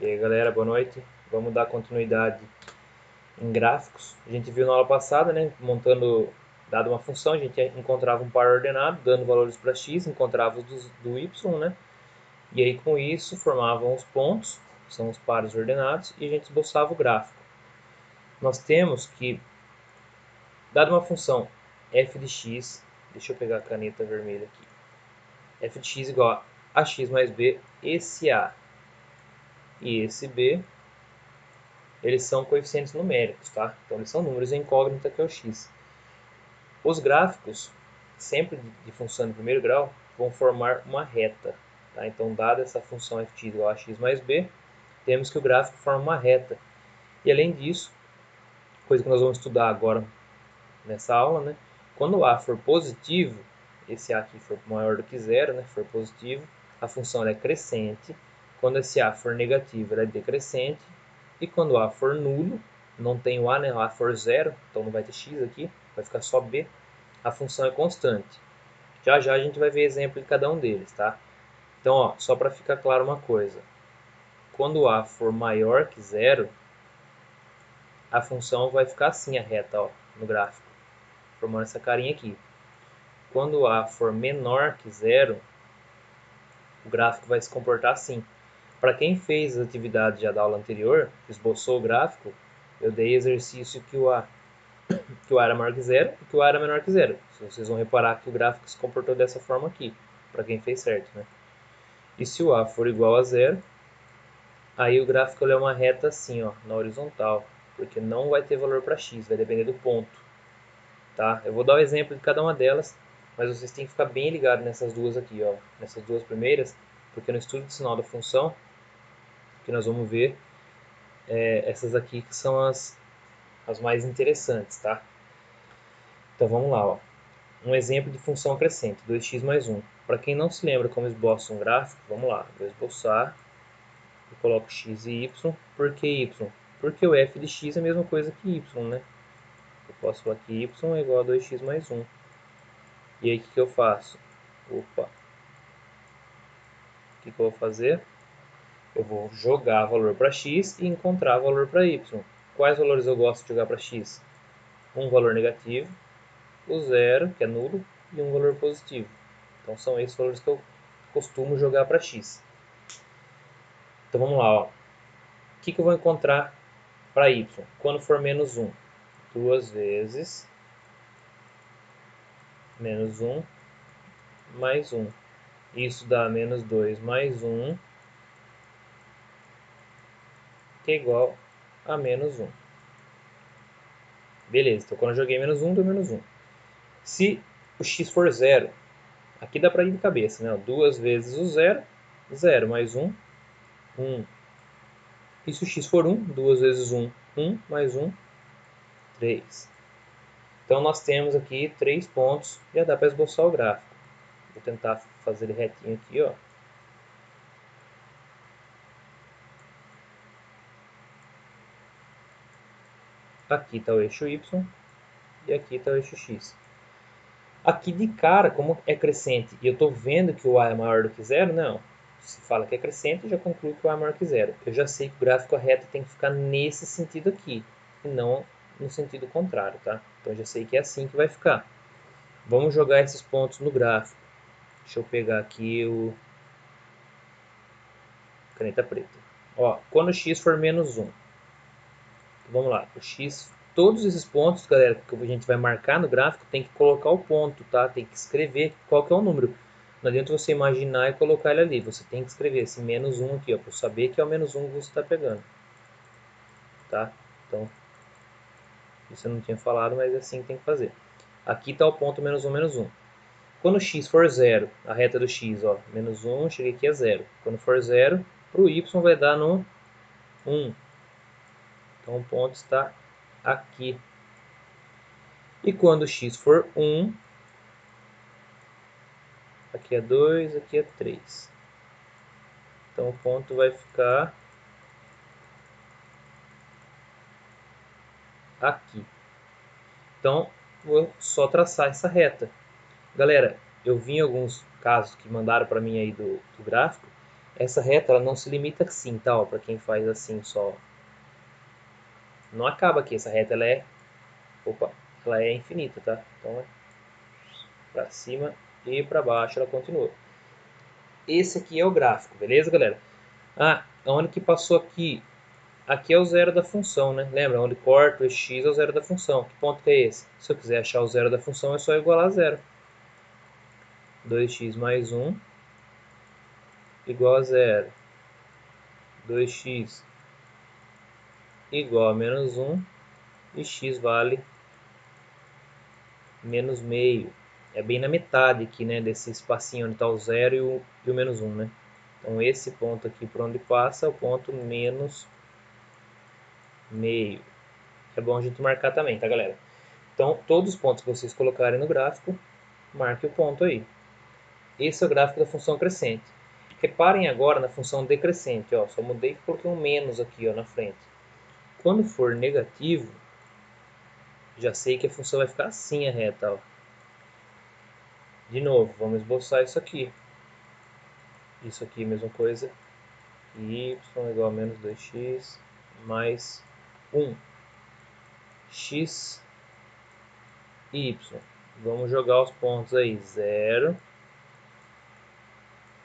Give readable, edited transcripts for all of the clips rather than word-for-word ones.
E aí galera, boa noite. Vamos dar continuidade em gráficos. A gente viu na aula passada, né, dada uma função, a gente encontrava um par ordenado, dando valores para x, encontrava os do y, né? E aí com isso formavam os pontos, que são os pares ordenados, e a gente esboçava o gráfico. Nós temos que, dada uma função f de x, deixa eu pegar a caneta vermelha aqui, f de x igual a x mais b, esse a e esse b, eles são coeficientes numéricos, tá? Então eles são números incógnita que é o x. Os gráficos, sempre de função de primeiro grau, vão formar uma reta, tá? Então, dada essa função f igual a x mais b, temos que o gráfico forma uma reta. E além disso, coisa que nós vamos estudar agora nessa aula, né? Quando a for positivo, esse a aqui for maior do que zero, né? For positivo, a função é crescente. Quando esse a for negativo, ela é decrescente. E quando a for nulo, não tem o a, né? O a for zero, então não vai ter x aqui, vai ficar só b. A função é constante. Já já a gente vai ver exemplo de cada um deles, tá? Então, ó, só para ficar claro uma coisa. Quando a for maior que zero, a função vai ficar assim, a reta, ó, no gráfico, formando essa carinha aqui. Quando a for menor que zero, o gráfico vai se comportar assim. Para quem fez as atividades já da aula anterior, esboçou o gráfico, eu dei exercício que o A era maior que zero e que o A era menor que zero. Vocês vão reparar que o gráfico se comportou dessa forma aqui, para quem fez certo, né? E se o A for igual a zero, aí o gráfico é uma reta assim, ó, na horizontal, porque não vai ter valor para x, vai depender do ponto, tá? Eu vou dar o exemplo de cada uma delas, mas vocês têm que ficar bem ligados nessas duas aqui, ó, nessas duas primeiras, porque no estudo de sinal da função, que nós vamos ver, essas aqui que são as mais interessantes, tá? Então vamos lá, ó. Um exemplo de função crescente, 2x mais 1. Para quem não se lembra como esboça um gráfico, vamos lá, vou esboçar. Eu coloco x e y. Por que y? Porque o f de x é a mesma coisa que y, né? Eu posso falar que y é igual a 2x mais 1. E aí o que eu faço? Opa! O que eu vou fazer? Eu vou jogar valor para x e encontrar valor para y. Quais valores eu gosto de jogar para x? Um valor negativo, o zero, que é nulo, e um valor positivo. Então são esses valores que eu costumo jogar para x. Então vamos lá, ó. O que eu vou encontrar para y? Quando for menos 1, 2 vezes menos 1 mais 1. Isso dá menos 2 mais 1, que é igual a menos 1. Beleza, então quando eu joguei menos 1, deu menos 1. Se o x for 0, aqui dá para ir de cabeça, né? 2 vezes o 0, 0 mais 1, 1. E se o x for 1, 2 vezes 1, 1 mais 1, 3. Então nós temos aqui 3 pontos, já dá para esboçar o gráfico. Vou tentar fazer ele retinho aqui, ó. Aqui está o eixo y e aqui está o eixo x. Aqui de cara, como é crescente e eu estou vendo que o a é maior do que zero, não. Se fala que é crescente, eu já concluo que o a é maior que zero. Eu já sei que o gráfico reto tem que ficar nesse sentido aqui, e não no sentido contrário, tá? Então eu já sei que é assim que vai ficar. Vamos jogar esses pontos no gráfico. Deixa eu pegar aqui o caneta preta. Ó, quando o x for menos 1, vamos lá, o x, todos esses pontos, galera, que a gente vai marcar no gráfico, tem que colocar o ponto, tá? Tem que escrever qual que é o número. Não adianta você imaginar e colocar ele ali, você tem que escrever esse menos 1 aqui, ó, para saber que é o menos 1 que você está pegando, tá? Então, isso eu não tinha falado, mas é assim que tem que fazer. Aqui está o ponto menos 1, menos 1. Quando x for 0, a reta do x, ó, menos 1, cheguei aqui a 0. Quando for 0, para o y vai dar no 1. Então o ponto está aqui. E quando x for 1, aqui é 2, aqui é 3. Então o ponto vai ficar aqui. Então vou só traçar essa reta. Galera, eu vi alguns casos que mandaram para mim aí do gráfico essa reta ela não se limita assim, tá? Para quem faz assim só. Não acaba aqui, essa reta ela é, ela é infinita, tá? Então é para cima e para baixo ela continua. Esse aqui é o gráfico, beleza, galera? Ah, onde que passou aqui? Aqui é o zero da função, né? Lembra? Onde corta o x é o zero da função. Que ponto que é esse? Se eu quiser achar o zero da função, é só igualar a zero. 2x mais 1 igual a zero. 2x igual a menos 1 e x vale menos meio. É bem na metade aqui, né? Desse espacinho onde está o zero e o menos 1, né? Então esse ponto aqui por onde passa é o ponto menos meio. É bom a gente marcar também, tá, galera? Então, todos os pontos que vocês colocarem no gráfico, marque o ponto aí. Esse é o gráfico da função crescente. Reparem agora na função decrescente, ó, só mudei e coloquei um menos aqui, ó, na frente. Quando for negativo, já sei que a função vai ficar assim a reta, ó. De novo, vamos esboçar isso aqui. Isso aqui, mesma coisa. Y igual a menos 2x mais 1. X e y. Vamos jogar os pontos aí. 0,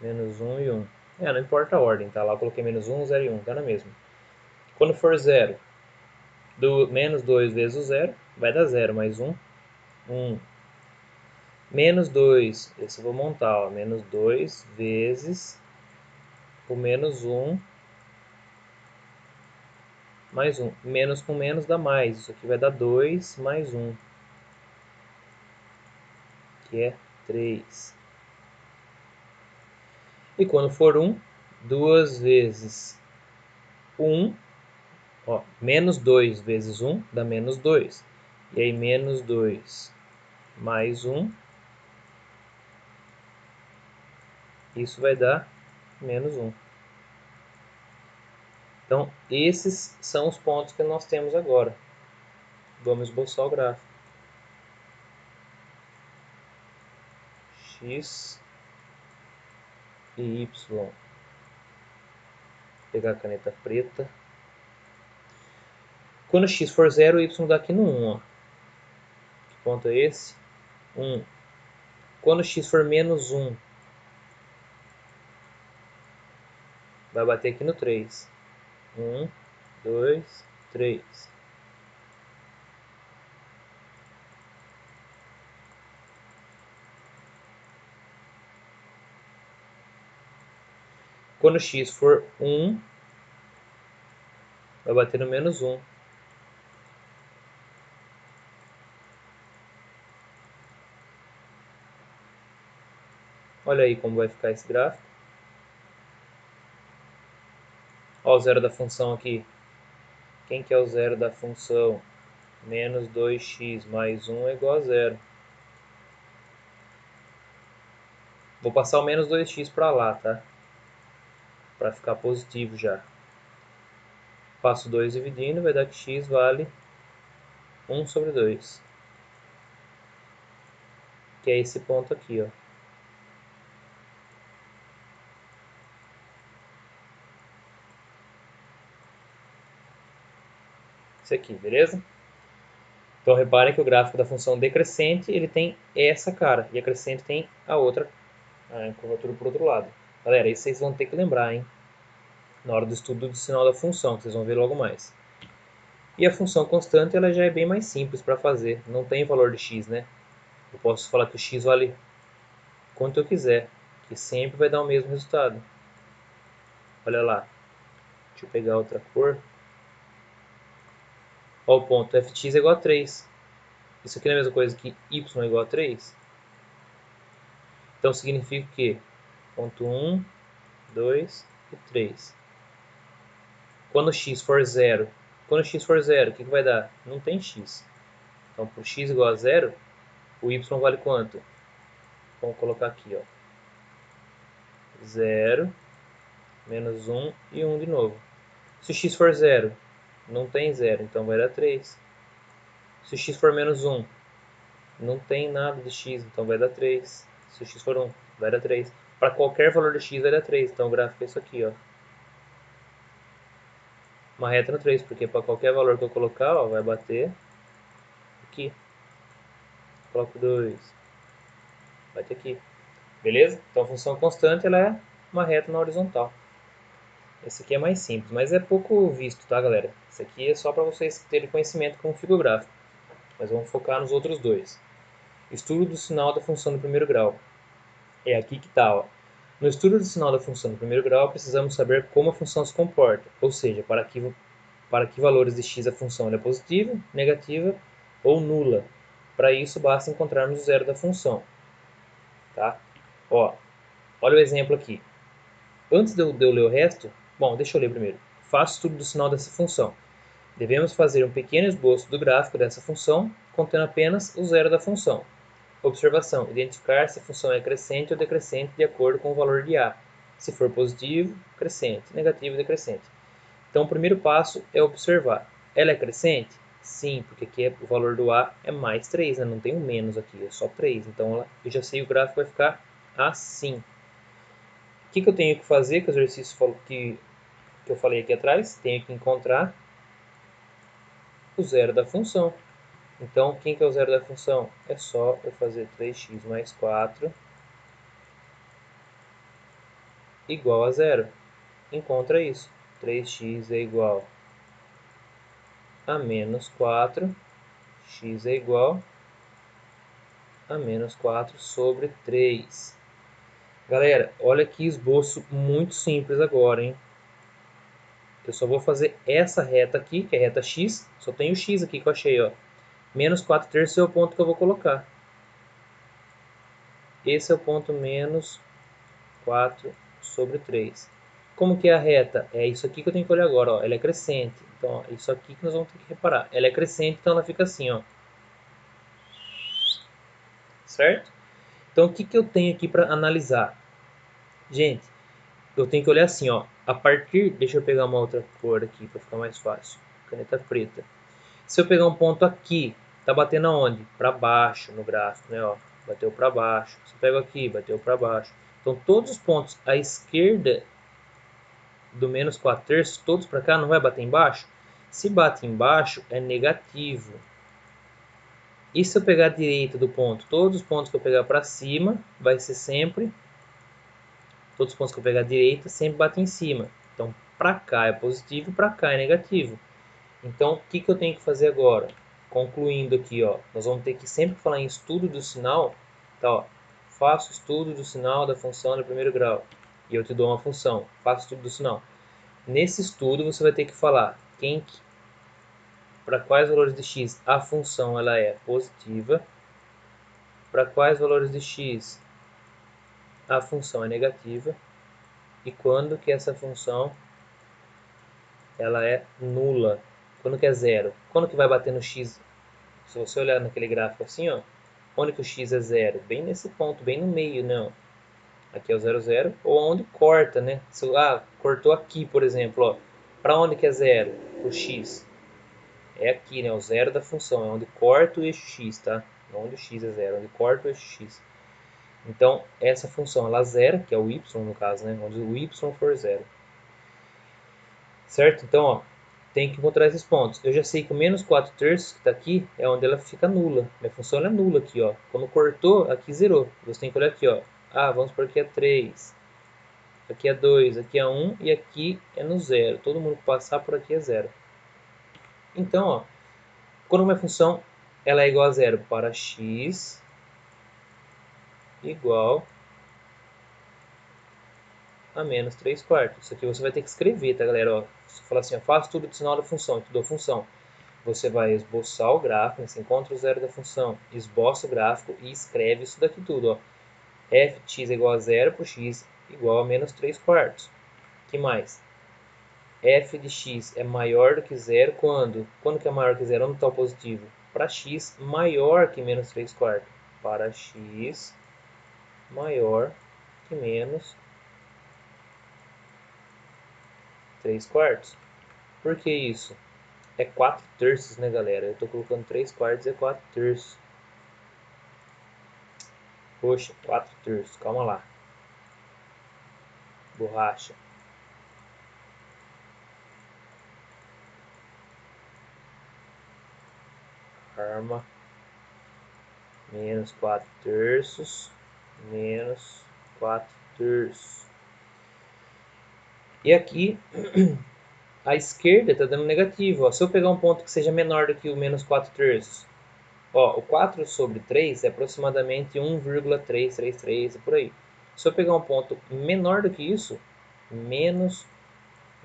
menos 1 e 1. Não importa a ordem, tá? Lá eu coloquei menos 1, 0 e 1, tá na mesma. Quando for 0, menos 2 vezes o 0, vai dar 0, mais 1, 1. Menos 2, esse eu vou montar, ó, menos 2 vezes o menos 1, mais 1. Menos com menos dá mais, isso aqui vai dar 2 mais 1, que é 3. E quando for 1, 2 vezes 1, ó, menos 2 vezes 1 dá menos 2. E aí menos 2 mais 1, isso vai dar menos 1. Então, esses são os pontos que nós temos agora. Vamos esboçar o gráfico. X e Y. Vou pegar a caneta preta. Quando x for 0, y dá aqui no 1. Ó. Que ponto é esse? 1. Quando x for menos 1, vai bater aqui no 3. 1, 2, 3. Quando x for 1, vai bater no menos 1. Olha aí como vai ficar esse gráfico. Olha o zero da função aqui. Quem que é o zero da função? Menos 2x mais 1 é igual a 0. Vou passar o menos 2x para lá, tá? Para ficar positivo já. Passo 2 dividindo, vai dar que x vale 1 sobre 2. Que é esse ponto aqui, ó. Esse aqui, beleza? Então reparem que o gráfico da função decrescente ele tem essa cara e a crescente tem a outra, a curvatura por outro lado. Galera, isso vocês vão ter que lembrar, hein? Na hora do estudo do sinal da função, que vocês vão ver logo mais. E a função constante ela já é bem mais simples para fazer, não tem valor de x, né? Eu posso falar que o x vale quanto eu quiser, que sempre vai dar o mesmo resultado. Olha lá, deixa eu pegar outra cor. Olha o ponto, fx é igual a 3. Isso aqui não é a mesma coisa que y é igual a 3? Então significa que ponto 1, 2 e 3. Quando x for 0, o que vai dar? Não tem x. Então, por x igual a 0, o y vale quanto? Vamos colocar aqui, ó. 0, menos 1 e 1 de novo. Se x for 0, não tem 0, então vai dar 3. Se x for menos 1, não tem nada de x, então vai dar 3. Se x for 1, vai dar 3. para qualquer valor de x vai dar 3. Então o gráfico é isso aqui, ó. Uma reta no 3, porque para qualquer valor que eu colocar, ó, vai bater aqui. Coloco 2, bate aqui. Beleza? Então a função constante ela é uma reta na horizontal. Esse aqui é mais simples, mas é pouco visto, tá, galera? Esse aqui é só para vocês terem conhecimento como fica o gráfico. Mas vamos focar nos outros dois. Estudo do sinal da função do primeiro grau. É aqui que está, ó. No estudo do sinal da função do primeiro grau, precisamos saber como a função se comporta, ou seja, para que valores de x a função é positiva, negativa ou nula. Para isso, basta encontrarmos o zero da função. Tá? Ó, olha o exemplo aqui. Antes de eu ler o resto, bom, deixa eu ler primeiro. Faço o estudo do sinal dessa função. Devemos fazer um pequeno esboço do gráfico dessa função, contendo apenas o zero da função. Observação: identificar se a função é crescente ou decrescente de acordo com o valor de a. Se for positivo, crescente; negativo, decrescente. Então, o primeiro passo é observar. Ela é crescente? Sim, porque aqui o valor do a é mais 3, né? Não tem um menos aqui, é só 3. Então, eu já sei que o gráfico vai ficar assim. O que eu tenho que fazer, que o exercício que eu falei aqui atrás? Tenho que encontrar o zero da função. Então, quem que é o zero da função? É só eu fazer 3x mais 4 igual a zero. Encontra isso. 3x é igual a menos 4, x é igual a menos 4 sobre 3. Galera, olha que esboço muito simples agora, hein? Eu só vou fazer essa reta aqui, que é a reta x. Só tem o x aqui que eu achei, ó. Menos 4 terços é o ponto que eu vou colocar. Esse é o ponto menos 4 sobre 3. Como que é a reta? É isso aqui que eu tenho que olhar agora, ó. Ela é crescente. Então, ó, isso aqui que nós vamos ter que reparar. Ela é crescente, então ela fica assim, ó. Certo? Então, o que eu tenho aqui para analisar? Gente, eu tenho que olhar assim, ó. A partir... Deixa eu pegar uma outra cor aqui para ficar mais fácil. Caneta preta. Se eu pegar um ponto aqui, tá batendo aonde? Para baixo no gráfico, né? Ó, bateu para baixo. Se eu pego aqui, bateu para baixo. Então, todos os pontos à esquerda do menos 4 terços, todos para cá, não vai bater embaixo? Se bate embaixo, é negativo. E se eu pegar a direita do ponto? Todos os pontos que eu pegar para cima, vai ser sempre... Todos os pontos que eu pegar à direita, sempre batem em cima. Então, para cá é positivo, para cá é negativo. Então, o que eu tenho que fazer agora? Concluindo aqui, ó, nós vamos ter que sempre falar em estudo do sinal. Tá, ó, faço estudo do sinal da função do primeiro grau. E eu te dou uma função. Faço estudo do sinal. Nesse estudo, você vai ter que falar para quais valores de x a função ela é positiva, para quais valores de x a função é negativa e quando que essa função ela é nula. Quando que é zero? Quando que vai bater no x? Se você olhar naquele gráfico assim, ó, onde que o x é zero? Bem nesse ponto, bem no meio, não. Aqui é o 0, 0, ou onde corta, né? Se, cortou aqui, por exemplo, ó. Para onde que é zero? O x. É aqui, né? O zero da função, é onde corta o eixo x, tá? Não onde o x é zero, onde corta o eixo x. Então, essa função, ela zera, que é o y no caso, né? Onde o y for zero. Certo? Então, ó, tem que encontrar esses pontos. Eu já sei que o menos 4 terços que está aqui é onde ela fica nula. Minha função é nula aqui, ó. Quando cortou, aqui zerou. Você tem que olhar aqui, ó. Ah, vamos por aqui é 3. Aqui é 2, aqui é 1 e aqui é no zero. Todo mundo que passar por aqui é zero. Então, ó, quando uma função ela é igual a zero para x igual a menos 3 quartos. Isso aqui você vai ter que escrever, tá, galera? Ó, você fala assim, ó, faço tudo do sinal da função, tudo da função. Você vai esboçar o gráfico, você encontra o zero da função, esboça o gráfico e escreve isso daqui tudo. Ó. f de x é igual a zero por x igual a menos 3 quartos. O que mais? F de x é maior do que zero quando? Quando que é maior que zero? Onde está o positivo? Para x maior que menos 3 quartos. Para x maior que menos 3 quartos. Por que isso? É 4 terços, né, galera? Eu estou colocando 3 quartos, é 4 terços. Poxa, 4 terços, calma lá. borracha. Arma, menos 4/3, menos 4/3. E aqui, a esquerda está dando negativo. Ó. Se eu pegar um ponto que seja menor do que o menos 4/3, ó, o 4 sobre 3 é aproximadamente 1,333, por aí. Se eu pegar um ponto menor do que isso, menos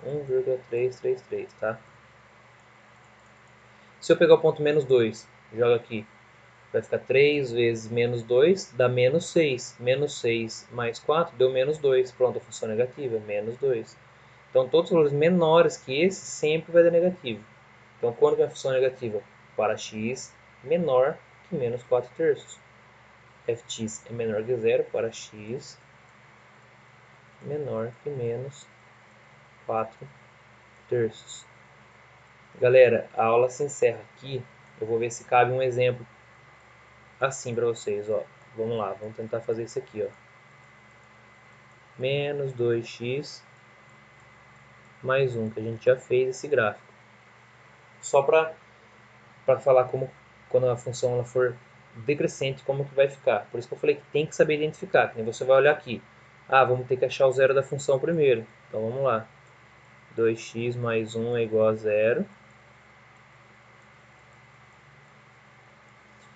1,333, tá? Se eu pegar o ponto menos 2, joga aqui. Vai ficar 3 vezes menos 2, dá menos 6. Menos 6 mais 4 deu menos 2. Pronto, a função negativa, menos 2. Então, todos os valores menores que esse sempre vai dar negativo. Então, quando que a função é negativa? Para x menor que menos 4/3. Fx é menor que zero para x menor que menos 4/3. Galera, a aula se encerra aqui. Eu vou ver se cabe um exemplo assim para vocês. Ó. Vamos lá, vamos tentar fazer isso aqui. Ó. Menos 2x mais 1, que a gente já fez esse gráfico. Só para falar como, quando a função ela for decrescente, como que vai ficar. Por isso que eu falei que tem que saber identificar. Que nem você vai olhar aqui. Ah, vamos ter que achar o zero da função primeiro. Então vamos lá. 2x mais 1 é igual a 0.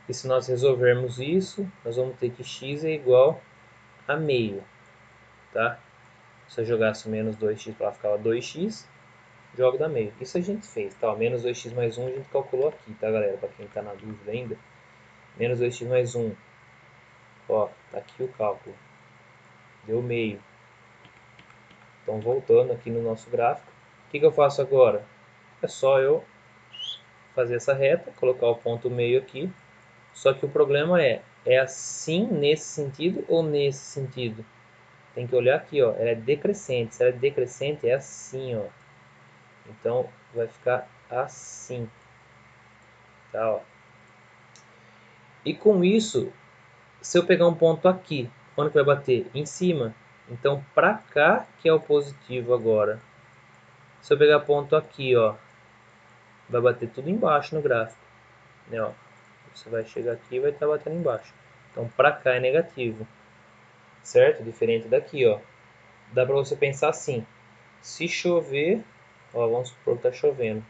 E se nós resolvermos isso, nós vamos ter que x é igual a meio. Tá? Se eu jogasse menos 2x para lá, ficava 2x. Jogo da meio. Isso a gente fez, tá? Menos 2x mais 1 a gente calculou aqui, tá, galera? Para quem tá na dúvida ainda. Menos 2x mais 1. Ó, tá aqui o cálculo. Deu meio. Então, voltando aqui no nosso gráfico. O que eu faço agora? É só eu fazer essa reta, colocar o ponto meio aqui. Só que o problema é assim nesse sentido ou nesse sentido? Tem que olhar aqui, ó. Ela é decrescente. Se ela é decrescente, é assim, ó. Então, vai ficar assim. Tá, ó. E com isso, se eu pegar um ponto aqui, onde que vai bater? Em cima. Então, para cá que é o positivo agora. Se eu pegar ponto aqui, ó, vai bater tudo embaixo no gráfico. Né, ó. Você vai chegar aqui e vai estar batendo embaixo. Então, para cá é negativo. Certo? Diferente daqui, ó. Dá para você pensar assim. Se chover, ó, vamos supor que está chovendo.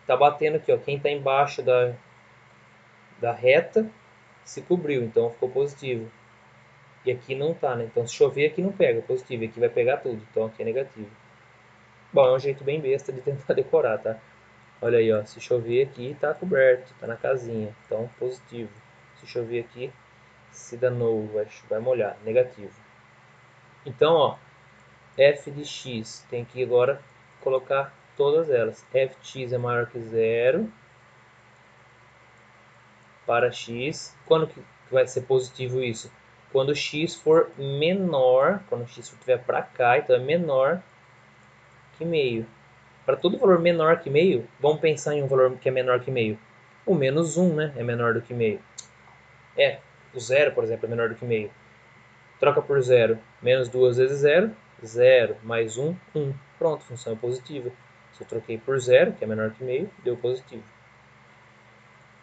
Tá batendo aqui, ó. Quem está embaixo da reta se cobriu, então ficou positivo. E aqui não tá, né? Então se chover aqui não pega, positivo. Aqui vai pegar tudo, então aqui é negativo. Bom, é um jeito bem besta de tentar decorar, tá? Olha aí, ó. Se chover aqui, tá coberto, tá na casinha. Então positivo. Se chover aqui, se danou, vai molhar, negativo. Então, ó, f de x tem que agora colocar todas elas. f de x é maior que zero para x. Quando que vai ser positivo isso? Quando x for menor, quando x estiver para cá, então é menor que meio. Para todo valor menor que meio, vamos pensar em um valor que é menor que meio. O menos 1, né, é menor do que meio. O zero, por exemplo, é menor do que meio. Troca por zero. Menos 2 vezes zero, 0. Mais 1, 1. Pronto, função é positiva. Se eu troquei por zero, que é menor que meio, deu positivo.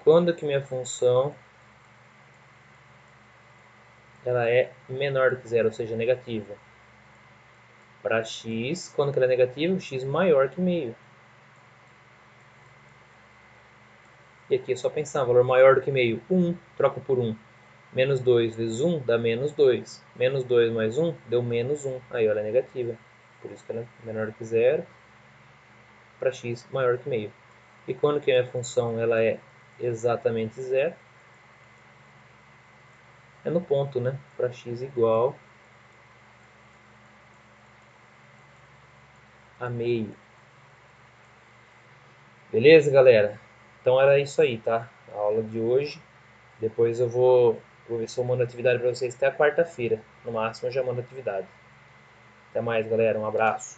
Quando que minha função ela é menor do que zero, ou seja, negativa? Para x, quando que ela é negativa? X maior que meio. E aqui é só pensar, valor maior do que meio, 1, troca por 1. Menos 2 vezes 1 dá menos 2. Menos 2 mais 1 deu menos 1. Aí ela é negativa. Por isso que ela é menor do que zero. Para x maior que meio. E quando que a minha função ela é exatamente zero? É no ponto, né? Para x igual a meio. Beleza, galera? Então era isso aí, tá? A aula de hoje. Depois eu vou ver se eu mando atividade para vocês até a quarta-feira. No máximo eu já mando atividade. Até mais, galera. Um abraço.